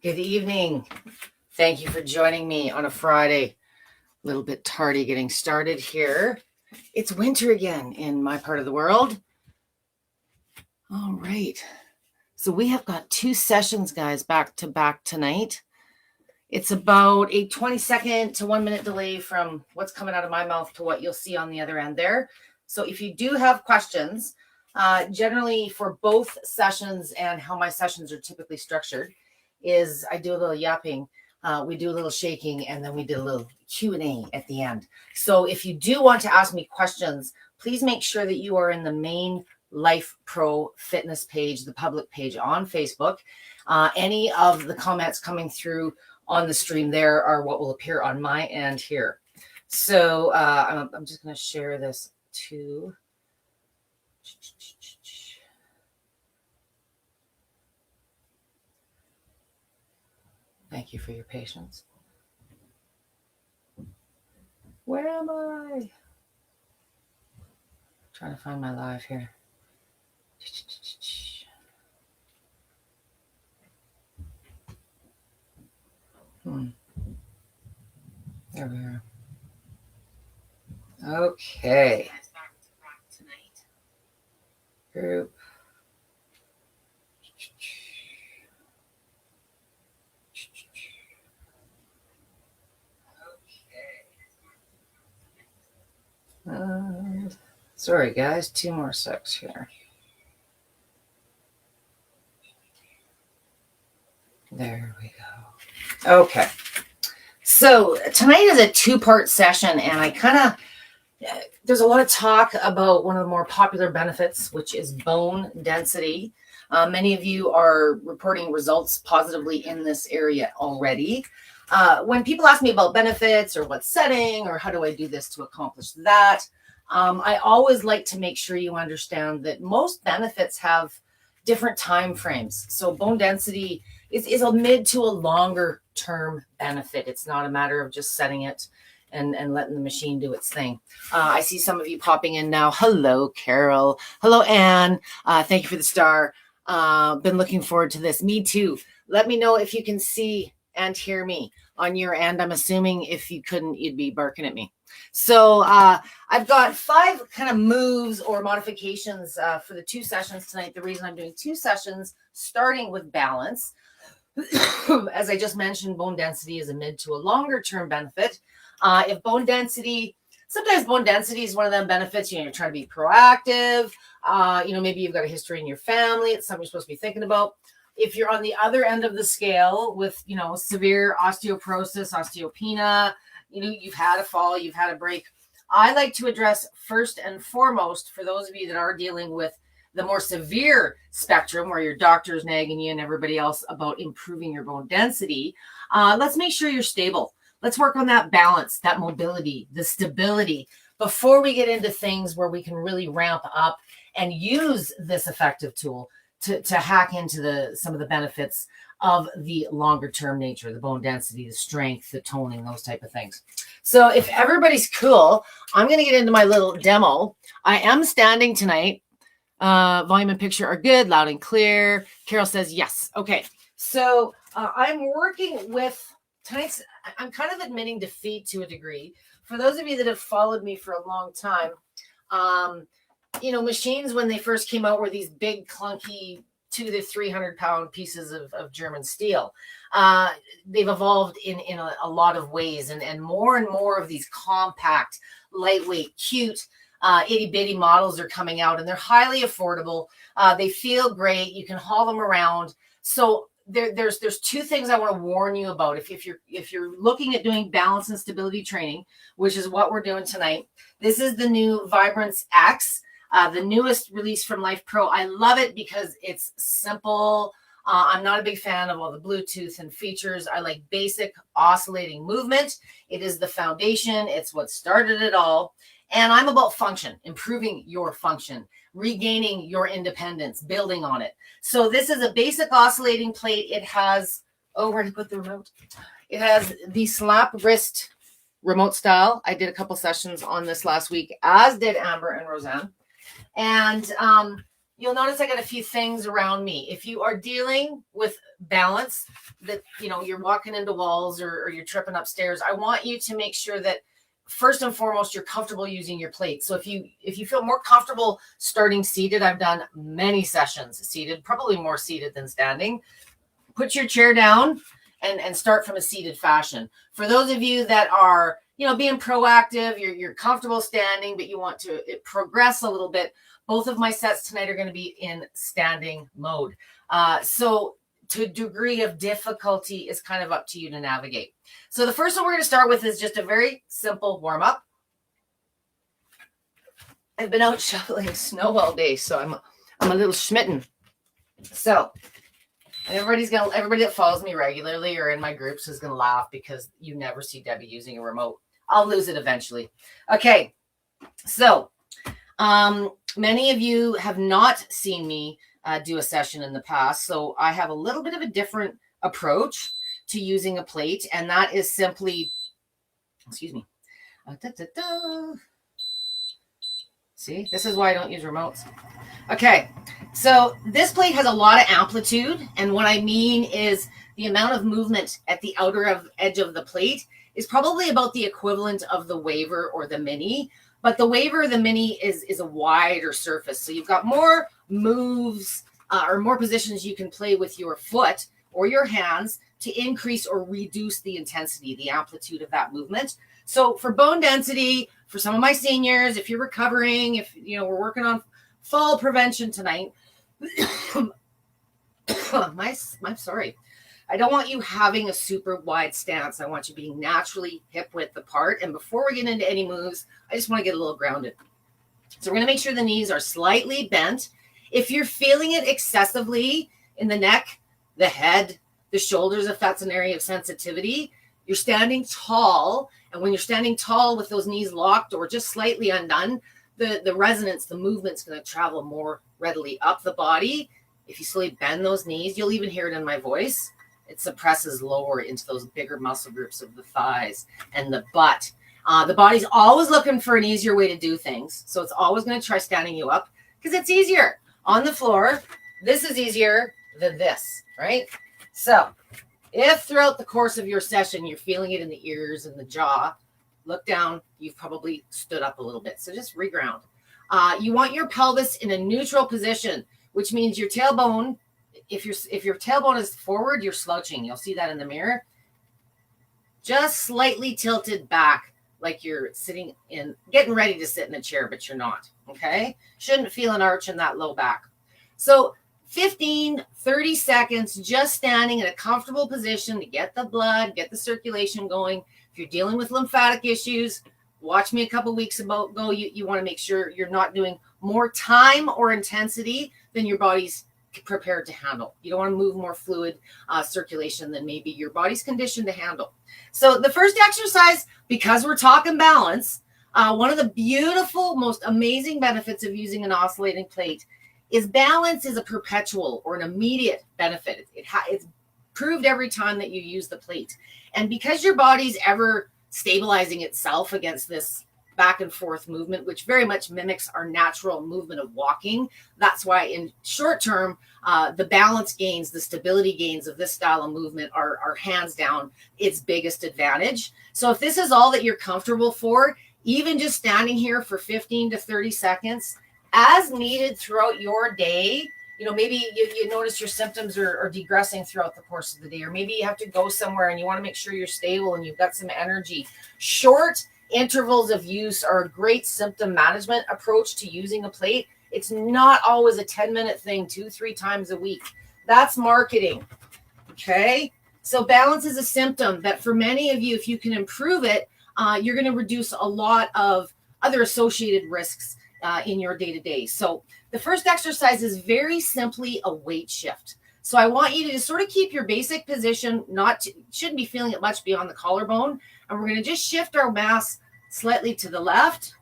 Good evening. Thank you for joining me on a Friday. A little bit tardy getting started here. It's winter again in my part of the world. All right. So we have got 2 sessions, guys, back to back tonight. It's about a 20-second to 1-minute delay from what's coming out of my mouth to what you'll see on the other end there. So if you do have questions, generally for both sessions and how my sessions are typically structured is I do a little yapping, we do a little shaking, and then we do a little Q&A at the end. So if you do want to ask me questions, please make sure that you are in the main Lifepro fitness page, the public page on Facebook. Any of the comments coming through on the stream there are what will appear on my end here. So I'm just going to share this too. Thank you for your patience. Where am I? Trying to find my live here. There we are. Okay. Group. Sorry, guys. 2 more secs here. There we go. Okay. So tonight is a 2-part session, and I kind of, there's a lot of talk about one of the more popular benefits, which is bone density. Many of you are reporting results positively in this area already. When people ask me about benefits or what setting or how do I do this to accomplish that, I always like to make sure you understand that most benefits have different time frames. So bone density is a mid to a longer term benefit. It's not a matter of just setting it and letting the machine do its thing. I see some of you popping in now. Hello, Carol. Hello, Anne. Thank you for the star. Been looking forward to this. Me too. Let me know if you can see and hear me on your end. I'm assuming if you couldn't, you'd be barking at me. So I've got 5 kind of moves or modifications for the 2 sessions tonight. The reason I'm doing 2 sessions, starting with balance, as I just mentioned, bone density is a mid to a longer term benefit. If bone density, sometimes bone density is one of them benefits, you're trying to be proactive. Maybe you've got a history in your family. It's something you're supposed to be thinking about. If you're on the other end of the scale with, severe osteoporosis, osteopenia, you've had a fall, you've had a break. I like to address first and foremost, for those of you that are dealing with the more severe spectrum where your doctor's nagging you and everybody else about improving your bone density, let's make sure you're stable. Let's work on that balance, that mobility, the stability before we get into things where we can really ramp up and use this effective tool to hack into some of the benefits of the longer term nature, the bone density, the strength, the toning, those type of things. So if everybody's cool, I'm going to get into my little demo. I am standing tonight. Volume and picture are good, loud and clear. Carol says yes. Okay. So I'm working with tonight's, I'm kind of admitting defeat to a degree. For those of you that have followed me for a long time, machines when they first came out were these big, clunky 200 to 300 pound pieces of German steel. They've evolved in a lot of ways, and more of these compact, lightweight, cute, itty bitty models are coming out, and they're highly affordable. They feel great. You can haul them around. So there's 2 things I want to warn you about. If you're looking at doing balance and stability training, which is what we're doing tonight, this is the new VibranceX. The newest release from Lifepro. I love it because it's simple. I'm not a big fan of all the Bluetooth and features. I like basic oscillating movement. It is the foundation. It's what started it all. And I'm about function, improving your function, regaining your independence, building on it. So this is a basic oscillating plate. It has, where to put the remote? It has the slap wrist remote style. I did a couple sessions on this last week, as did Amber and Roseanne. And you'll notice I got a few things around me. If you are dealing with balance, that, you know, you're walking into walls or you're tripping upstairs, I want you to make sure that first and foremost, you're comfortable using your plate. So if you feel more comfortable starting seated, I've done many sessions seated, probably more seated than standing. Put your chair down and start from a seated fashion. For those of you that are, you know, being proactive, you're comfortable standing, but you want to progress a little bit, both of my sets tonight are going to be in standing mode. So to a degree of difficulty is kind of up to you to navigate. So the first one we're going to start with is just a very simple warm up. I've been out shoveling snow all day, so I'm a little schmitten. So everybody that follows me regularly or in my groups is going to laugh because you never see Debbie using a remote. I'll lose it eventually. Okay. So many of you have not seen me do a session in the past. So I have a little bit of a different approach to using a plate. And that is simply, excuse me. See, this is why I don't use remotes. Okay, so this plate has a lot of amplitude, and what I mean is the amount of movement at the outer edge of the plate is probably about the equivalent of the waver or the mini, but the waver or the mini is a wider surface, so you've got more moves or more positions you can play with your foot or your hands to increase or reduce the intensity, the amplitude of that movement. So for bone density, for some of my seniors, if you're recovering, if you know we're working on fall prevention tonight, I'm sorry. I don't want you having a super wide stance. I want you being naturally hip width apart. And before we get into any moves, I just want to get a little grounded. So we're going to make sure the knees are slightly bent. If you're feeling it excessively in the neck, the head, the shoulders, if that's an area of sensitivity, you're standing tall. And when you're standing tall with those knees locked or just slightly undone, the resonance, the movement's going to travel more readily up the body. If you slowly bend those knees, you'll even hear it in my voice. It suppresses lower into those bigger muscle groups of the thighs and the butt. The body's always looking for an easier way to do things. So it's always going to try standing you up because it's easier. On the floor, this is easier than this, right? So if throughout the course of your session, you're feeling it in the ears and the jaw, look down, you've probably stood up a little bit. So just reground. You want your pelvis in a neutral position, which means your tailbone, if your tailbone is forward, you're slouching. You'll see that in the mirror. Just slightly tilted back, like you're sitting in, getting ready to sit in a chair, but you're not, okay? Shouldn't feel an arch in that low back. So 15, 30 seconds, just standing in a comfortable position to get the blood, get the circulation going. If you're dealing with lymphatic issues, watch me a couple weeks ago. You want to make sure you're not doing more time or intensity than your body's prepared to handle. You don't want to move more fluid circulation than maybe your body's conditioned to handle. So the first exercise, because we're talking balance, one of the beautiful, most amazing benefits of using an oscillating plate is balance is a perpetual or an immediate benefit. It's proved every time that you use the plate. And because your body's ever stabilizing itself against this back and forth movement, which very much mimics our natural movement of walking, that's why in short term, the balance gains, the stability gains of this style of movement are hands down its biggest advantage. So if this is all that you're comfortable for, even just standing here for 15 to 30 seconds, as needed throughout your day, you know, maybe you notice your symptoms are degressing throughout the course of the day, or maybe you have to go somewhere and you want to make sure you're stable and you've got some energy. Short intervals of use are a great symptom management approach to using a plate. It's not always a 10-minute thing, 2-3 times a week. That's marketing. Okay. So balance is a symptom that for many of you, if you can improve it, you're going to reduce a lot of other associated risks in your day-to-day. So the first exercise is very simply a weight shift. So I want you to just sort of keep your basic position, shouldn't be feeling it much beyond the collarbone. And we're going to just shift our mass slightly to the left.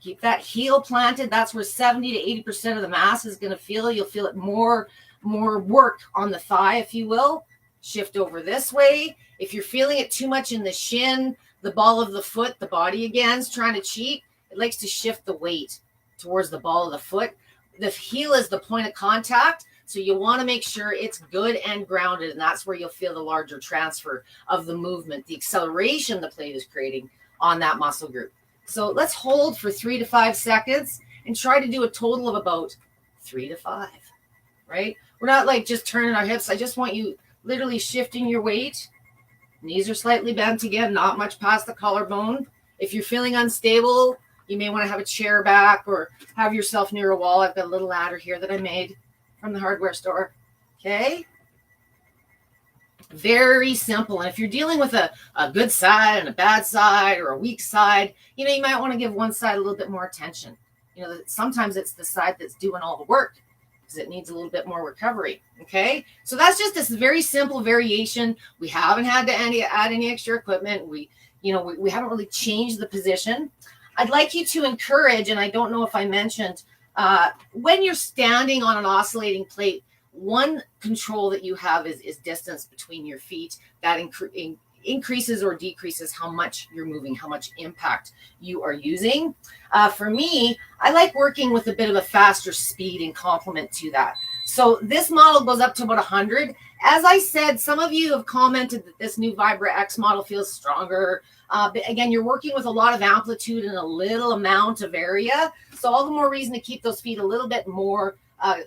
Keep that heel planted. That's where 70 to 80% of the mass is going to feel. You'll feel it more work on the thigh, if you will. Shift over this way. If you're feeling it too much in the shin, the ball of the foot, the body again is trying to cheat. It likes to shift the weight towards the ball of the foot. the heel is the point of contact. So you want to make sure it's good and grounded, and that's where you'll feel the larger transfer of the movement, the acceleration the plate is creating on that muscle group. So let's hold for 3 to 5 seconds and try to do a total of about 3 to 5, right? We're not like just turning our hips. I just want you literally shifting your weight. Knees are slightly bent again, not much past the collarbone. If you're feeling unstable, you may want to have a chair back or have yourself near a wall. I've got a little ladder here that I made from the hardware store. Okay. Very simple. And if you're dealing with a good side and a bad side or a weak side, you might want to give one side a little bit more attention. Sometimes it's the side that's doing all the work because it needs a little bit more recovery. Okay. So that's just this very simple variation. We haven't had to add any extra equipment. We haven't really changed the position. I'd like you to encourage, and I don't know if I mentioned, when you're standing on an oscillating plate, one control that you have is distance between your feet. That increases or decreases how much you're moving, how much impact you are using. For me, I like working with a bit of a faster speed in complement to that. So this model goes up to about 100. As I said, some of you have commented that this new VibranceX model feels stronger. But again, you're working with a lot of amplitude and a little amount of area. So all the more reason to keep those feet a little bit more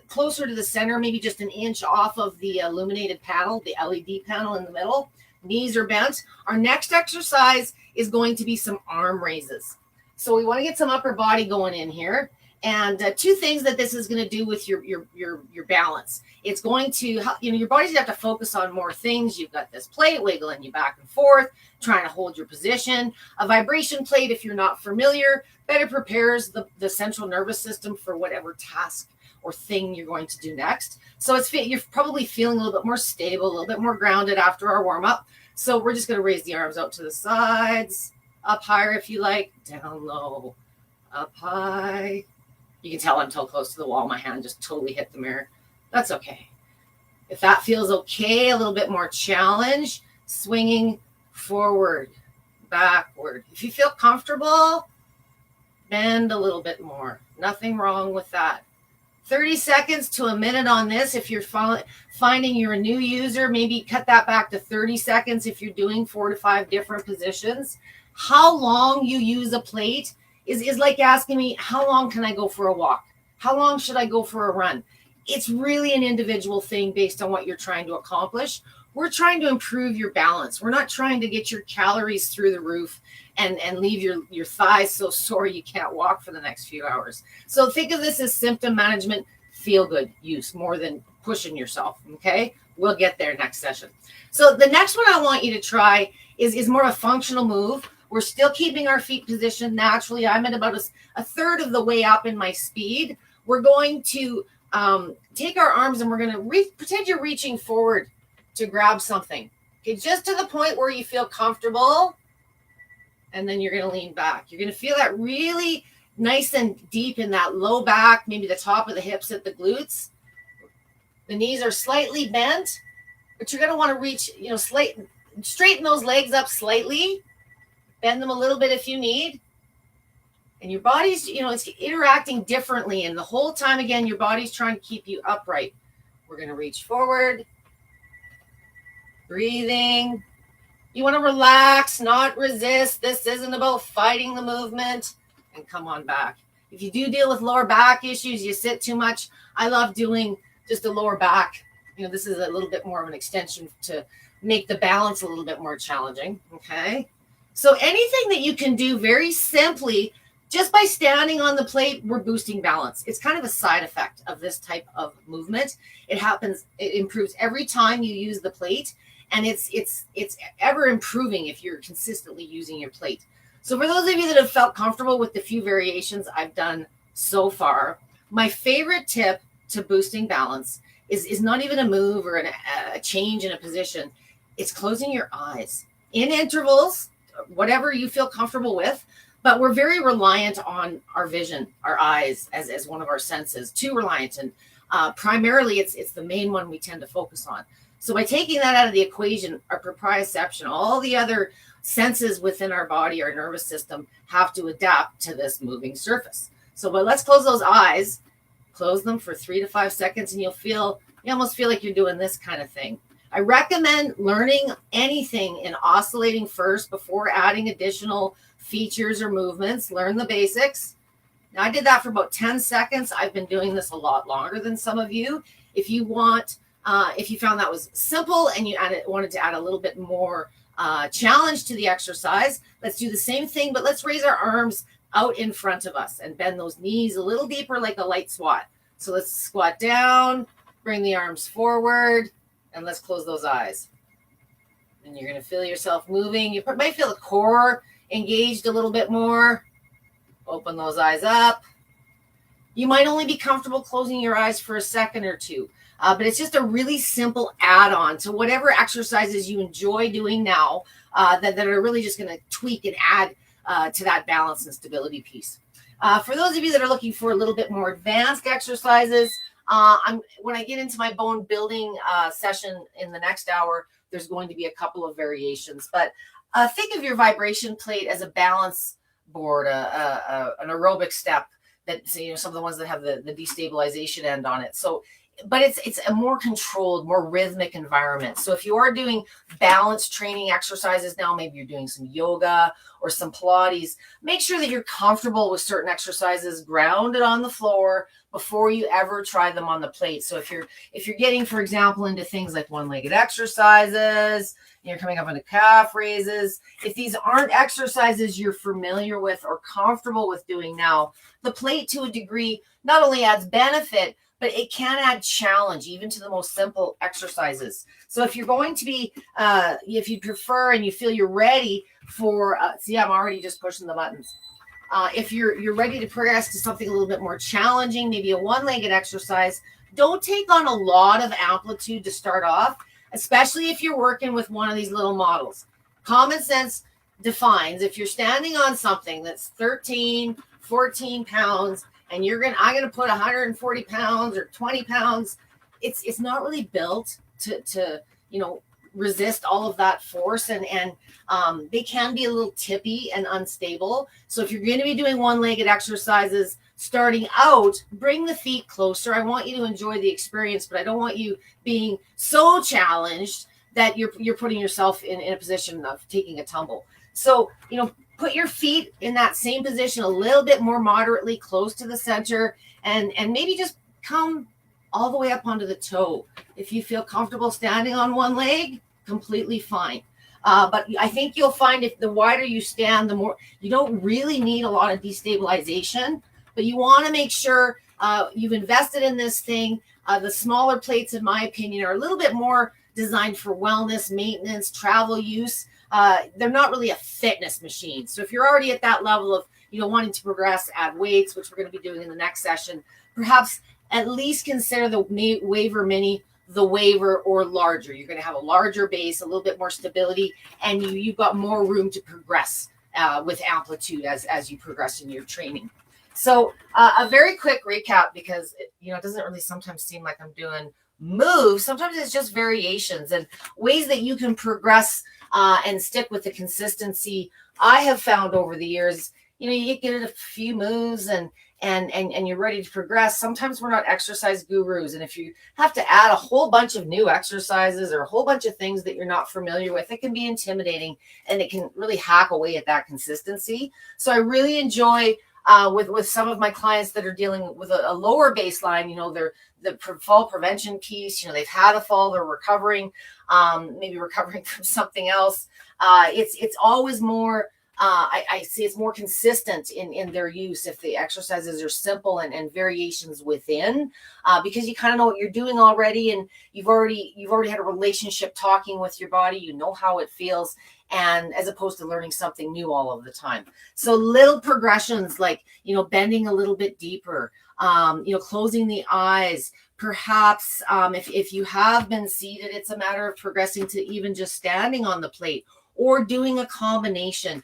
closer to the center, maybe just an inch off of the illuminated panel, the LED panel in the middle. Knees are bent. Our next exercise is going to be some arm raises. So we want to get some upper body going in here. And two things that this is going to do with your balance. It's going to help, your body's have to focus on more things. You've got this plate wiggling you back and forth, trying to hold your position. A vibration plate, if you're not familiar, better prepares the central nervous system for whatever task or thing you're going to do next. So you're probably feeling a little bit more stable, a little bit more grounded after our warm up. So we're just going to raise the arms out to the sides, up higher if you like, down low, up high. You can tell I'm so close to the wall. My hand just totally hit the mirror. That's okay. If that feels okay, a little bit more challenge, swinging forward, backward. If you feel comfortable, bend a little bit more. Nothing wrong with that. 30 seconds to a minute on this. If you're finding you're a new user, maybe cut that back to 30 seconds if you're doing 4 to 5 different positions. How long you use a plate is like asking me, how long can I go for a walk? How long should I go for a run? It's really an individual thing based on what you're trying to accomplish. We're trying to improve your balance. We're not trying to get your calories through the roof and leave your thighs so sore you can't walk for the next few hours. So think of this as symptom management, feel good use more than pushing yourself. Okay. We'll get there next session. So the next one I want you to try is more of a functional move. We're still keeping our feet positioned naturally. I'm at about a third of the way up in my speed. We're going to take our arms and we're going to pretend you're reaching forward to grab something. Okay, just to the point where you feel comfortable. And then you're going to lean back. You're going to feel that really nice and deep in that low back, maybe the top of the hips at the glutes. The knees are slightly bent, but you're going to want to reach, straighten those legs up slightly. Bend them a little bit if you need. And your body's, it's interacting differently. And the whole time, again, your body's trying to keep you upright. We're going to reach forward. Breathing. You want to relax, not resist. This isn't about fighting the movement. And come on back. If you do deal with lower back issues, you sit too much. I love doing just a lower back. This is a little bit more of an extension to make the balance a little bit more challenging. Okay. So anything that you can do very simply, just by standing on the plate, we're boosting balance. It's kind of a side effect of this type of movement. It improves every time you use the plate. And it's ever improving if you're consistently using your plate. So for those of you that have felt comfortable with the few variations I've done so far, my favorite tip to boosting balance is not even a move or a change in a position. It's closing your eyes in intervals, whatever you feel comfortable with. But we're very reliant on our vision, our eyes as one of our senses, too reliant. And primarily it's the main one we tend to focus on. So by taking that out of the equation, our proprioception, all the other senses within our body, our nervous system, have to adapt to this moving surface. So let's close those eyes Close them for 3 to 5 seconds, and you almost feel like you're doing this kind of thing. I recommend learning anything in oscillating first before adding additional features or movements. Learn the basics. Now, I did that for about 10 seconds. I've been doing this a lot longer than some of you. If you found that was simple and you wanted to add a little bit more challenge to the exercise, let's do the same thing, but let's raise our arms out in front of us and bend those knees a little deeper like a light squat. So let's squat down, bring the arms forward, and let's close those eyes. And you're going to feel yourself moving. You might feel the core engaged a little bit more. Open those eyes up. You might only be comfortable closing your eyes for a second or two, but it's just a really simple add-on to whatever exercises you enjoy doing now that are really just going to tweak and add to that balance and stability piece. For those of you that are looking for a little bit more advanced exercises, when I get into my bone building session in the next hour, there's going to be a couple of variations. But think of your vibration plate as a balance board, an aerobic step that, some of the ones that have the destabilization end on it. So, but it's a more controlled, more rhythmic environment. So if you are doing balance training exercises now, maybe you're doing some yoga or some Pilates, make sure that you're comfortable with certain exercises grounded on the floor before you ever try them on the plate. So if you're getting, for example, into things like one-legged exercises, you're coming up into calf raises, if these aren't exercises you're familiar with or comfortable with doing now, the plate to a degree not only adds benefit, but it can add challenge even to the most simple exercises. So if you're going to be, if you prefer and you feel you're ready for, see, I'm already just pushing the buttons. If you're ready to progress to something a little bit more challenging, maybe a one-legged exercise, don't take on a lot of amplitude to start off, especially if you're working with one of these little models. Common sense defines if you're standing on something that's 13, 14 pounds, and I'm going to put 140 pounds or 20 pounds, it's not really built to resist all of that force, and they can be a little tippy and unstable. So if you're going to be doing one-legged exercises starting out, bring the feet closer. I want you to enjoy the experience, but I don't want you being so challenged that you're putting yourself in a position of taking a tumble. So put your feet in that same position a little bit more moderately close to the center, and maybe just come all the way up onto the toe. If you feel comfortable standing on one leg, completely fine. But I think you'll find if the wider you stand, the more, you don't really need a lot of destabilization, but you want to make sure you've invested in this thing. The smaller plates, in my opinion, are a little bit more designed for wellness, maintenance, travel use. They're not really a fitness machine. So if you're already at that level of, wanting to progress, add weights, which we're going to be doing in the next session, perhaps at least consider the Waver Mini, the Waver, or larger. You're going to have a larger base, a little bit more stability, and you've got more room to progress with amplitude as you progress in your training. So a very quick recap, because it doesn't really sometimes seem like I'm doing moves. Sometimes it's just variations and ways that you can progress and stick with the consistency. I have found over the years, you get a few moves and you're ready to progress. Sometimes we're not exercise gurus, and if you have to add a whole bunch of new exercises or a whole bunch of things that you're not familiar with, it can be intimidating, and it can really hack away at that consistency. So I really enjoy with some of my clients that are dealing with a lower baseline, they're the fall prevention piece, they've had a fall, they're recovering, maybe recovering from something else. It's always more, I see it's more consistent in their use if the exercises are simple and variations within, because you kind of know what you're doing already, and you've already had a relationship talking with your body, how it feels, and as opposed to learning something new all of the time. So little progressions like, bending a little bit deeper, closing the eyes, perhaps if you have been seated, it's a matter of progressing to even just standing on the plate or doing a combination.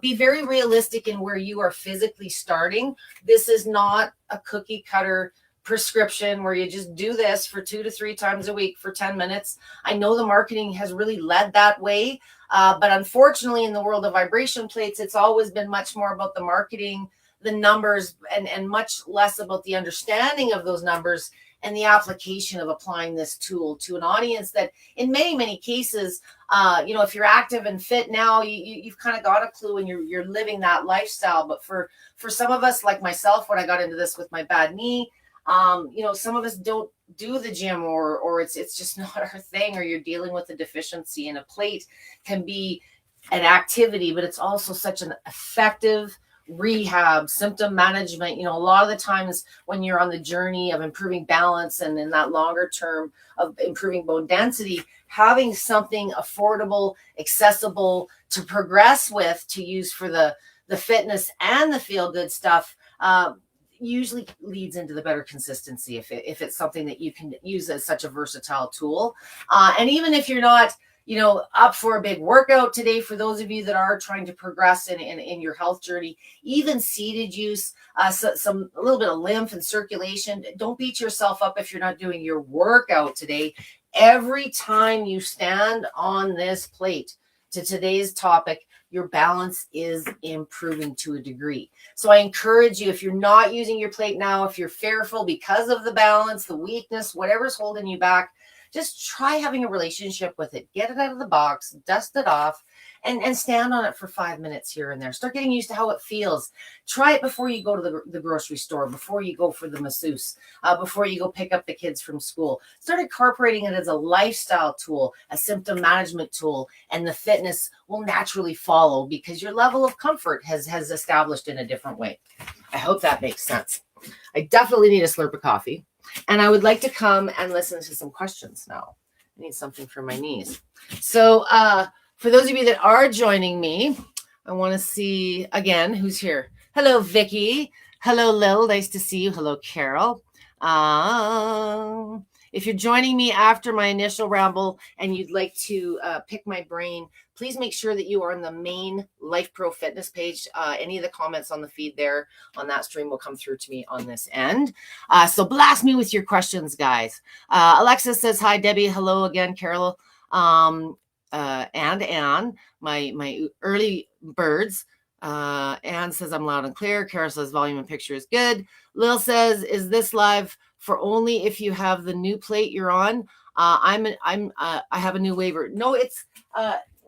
Be very realistic in where you are physically starting. This is not a cookie cutter prescription where you just do this for 2 to 3 times a week for 10 minutes. I know the marketing has really led that way, but unfortunately in the world of vibration plates, it's always been much more about the marketing the numbers and much less about the understanding of those numbers and the application of applying this tool to an audience that in many cases, if you're active and fit now, you've kind of got a clue and you're living that lifestyle. But for some of us, like myself, when I got into this with my bad knee, some of us don't do the gym or it's just not our thing, or you're dealing with a deficiency, and a plate can be an activity, but it's also such an effective rehab, symptom management. A lot of the times when you're on the journey of improving balance and in that longer term of improving bone density, having something affordable, accessible to progress with, to use for the fitness and the feel good stuff, usually leads into the better consistency if it's something that you can use as such a versatile tool. And even if you're not up for a big workout today, for those of you that are trying to progress in your health journey, even seated use, a little bit of lymph and circulation. Don't beat yourself up if you're not doing your workout today. Every time you stand on this plate, to today's topic, your balance is improving to a degree. So I encourage you, if you're not using your plate now, if you're fearful because of the balance, the weakness, whatever's holding you back, just try having a relationship with it. Get it out of the box, dust it off, and stand on it for 5 minutes here and there. Start getting used to how it feels. Try it before you go to the grocery store, before you go for the masseuse, before you go pick up the kids from school. Start incorporating it as a lifestyle tool, a symptom management tool, and the fitness will naturally follow because your level of comfort has established in a different way. I hope that makes sense. I definitely need a slurp of coffee. And I would like to come and listen to some questions now. I need something for my knees. So for those of you that are joining me, I want to see again who's here. Hello, Vicky. Hello, Lil. Nice to see you. Hello, Carol. If you're joining me after my initial ramble and you'd like to pick my brain, please make sure that you are on the main Lifepro fitness page. Any of the comments on the feed there on that stream will come through to me on this end. So blast me with your questions, guys. Alexis says, hi, Debbie. Hello again, Carol. And Anne, my early birds. Anne says, I'm loud and clear. Carol says, volume and picture is good. Lil says, is this live for only if you have the new plate you're on? I have a new waiver. No, it's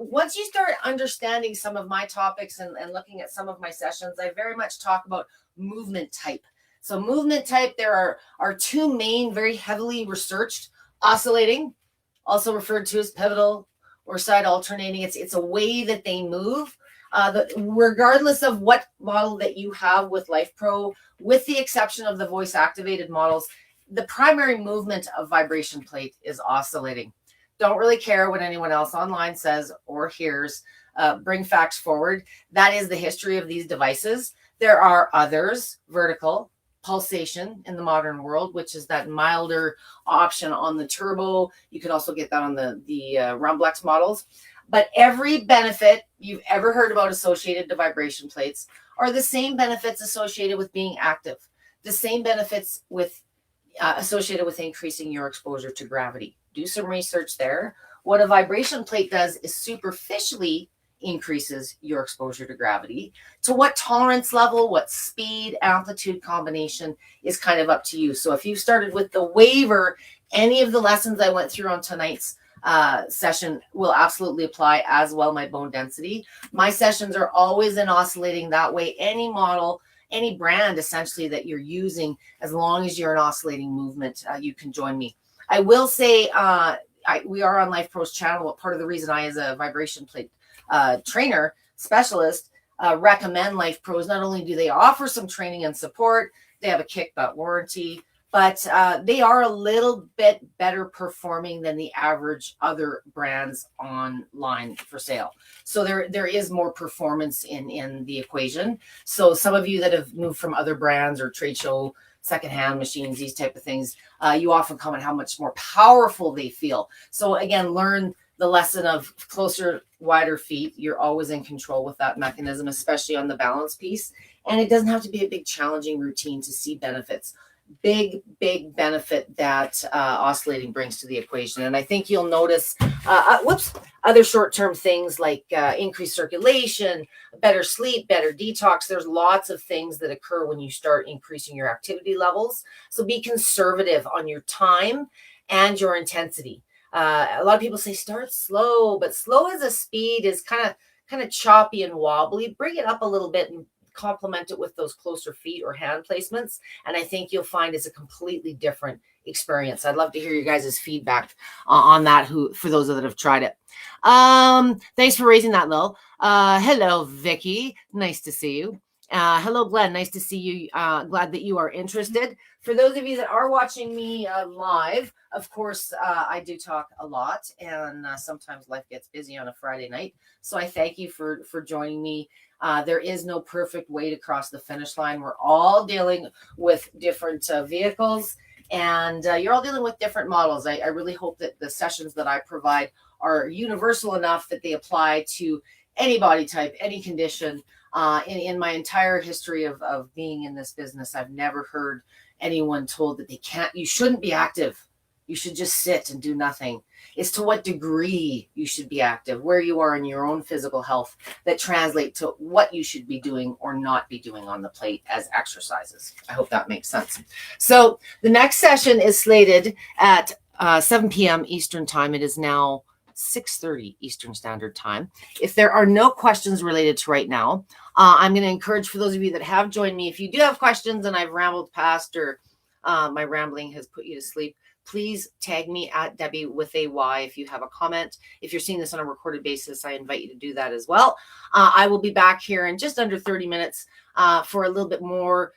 once you start understanding some of my topics and looking at some of my sessions, I very much talk about movement type. So movement type, there are two main, very heavily researched: oscillating, also referred to as pivotal or side alternating. It's a way that they move. Regardless of what model that you have with Lifepro, with the exception of the voice activated models, the primary movement of vibration plate is oscillating. Don't really care what anyone else online says or hears. Bring facts forward. That is the history of these devices. There are others, vertical, pulsation in the modern world, which is that milder option on the turbo. You can also get that on the Rumblex models. But every benefit you've ever heard about associated to vibration plates are the same benefits associated with being active, the same benefits with associated with increasing your exposure to gravity. Do some research there. What a vibration plate does is superficially increases your exposure to gravity. To what tolerance level, what speed, amplitude combination is kind of up to you. So if you started with the waiver, any of the lessons I went through on tonight's session will absolutely apply, as well my bone density. My sessions are always in oscillating that way. Any model, any brand essentially that you're using, as long as you're in oscillating movement, you can join me. I will say we are on Lifepro's channel. But part of the reason I, as a vibration plate trainer specialist, recommend Lifepros, not only do they offer some training and support, they have a kickback warranty, but they are a little bit better performing than the average other brands online for sale. So there is more performance in the equation. So some of you that have moved from other brands or trade show secondhand machines, these type of things, you often comment how much more powerful they feel. So again, learn the lesson of closer, wider feet. You're always in control with that mechanism, especially on the balance piece. And it doesn't have to be a big challenging routine to see benefits. Big benefit that oscillating brings to the equation. And I think you'll notice, other short-term things like increased circulation, better sleep, better detox. There's lots of things that occur when you start increasing your activity levels. So be conservative on your time and your intensity. A lot of people say start slow, but slow as a speed is kind of choppy and wobbly. Bring it up a little bit and complement it with those closer feet or hand placements. And I think you'll find it's a completely different experience. I'd love to hear you guys' feedback on that, for those that have tried it. Thanks for raising that, Lil. Hello, Vicky. Nice to see you. Hello, Glenn. Nice to see you. Glad that you are interested. For those of you that are watching me live, of course, I do talk a lot, and sometimes life gets busy on a Friday night. So I thank you for joining me. There is no perfect way to cross the finish line. We're all dealing with different vehicles, and you're all dealing with different models. I really hope that the sessions that I provide are universal enough that they apply to any body type, any condition. In my entire history of being in this business, I've never heard anyone told that you shouldn't be active. You should just sit and do nothing. It's to what degree you should be active, where you are in your own physical health, that translate to what you should be doing or not be doing on the plate as exercises. I hope that makes sense. So the next session is slated at 7 p.m. Eastern time. It is now 6:30 Eastern Standard Time. If there are no questions related to right now, I'm going to encourage, for those of you that have joined me, if you do have questions and I've rambled past, or my rambling has put you to sleep, please tag me at Debby with a Y if you have a comment. If you're seeing this on a recorded basis, I invite you to do that as well. I will be back here in just under 30 minutes for a little bit more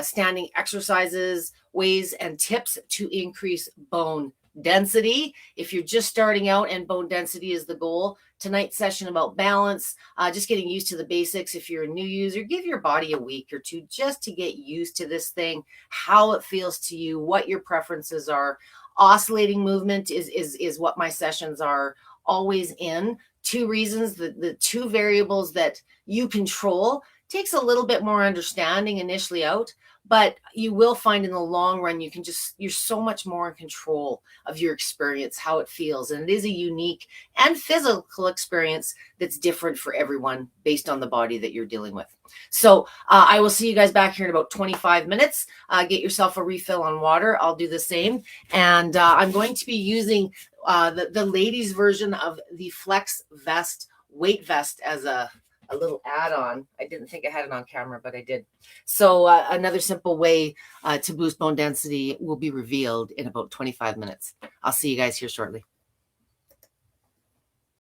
standing exercises, ways and tips to increase bone density. If you're just starting out and bone density is the goal, tonight's session about balance, just getting used to the basics. If you're a new user, give your body a week or two just to get used to this thing, how it feels to you, what your preferences are. Oscillating movement is what my sessions are always in. Two reasons, the two variables that you control takes a little bit more understanding initially out, but you will find in the long run, you're so much more in control of your experience, how it feels. And it is a unique and physical experience that's different for everyone based on the body that you're dealing with. So I will see you guys back here in about 25 minutes. Get yourself a refill on water. I'll do the same. And I'm going to be using the ladies version of the Flex Vest weight vest as a little add-on. I didn't think I had it on camera, but I did. So another simple way to boost bone density will be revealed in about 25 minutes. I'll see you guys here shortly.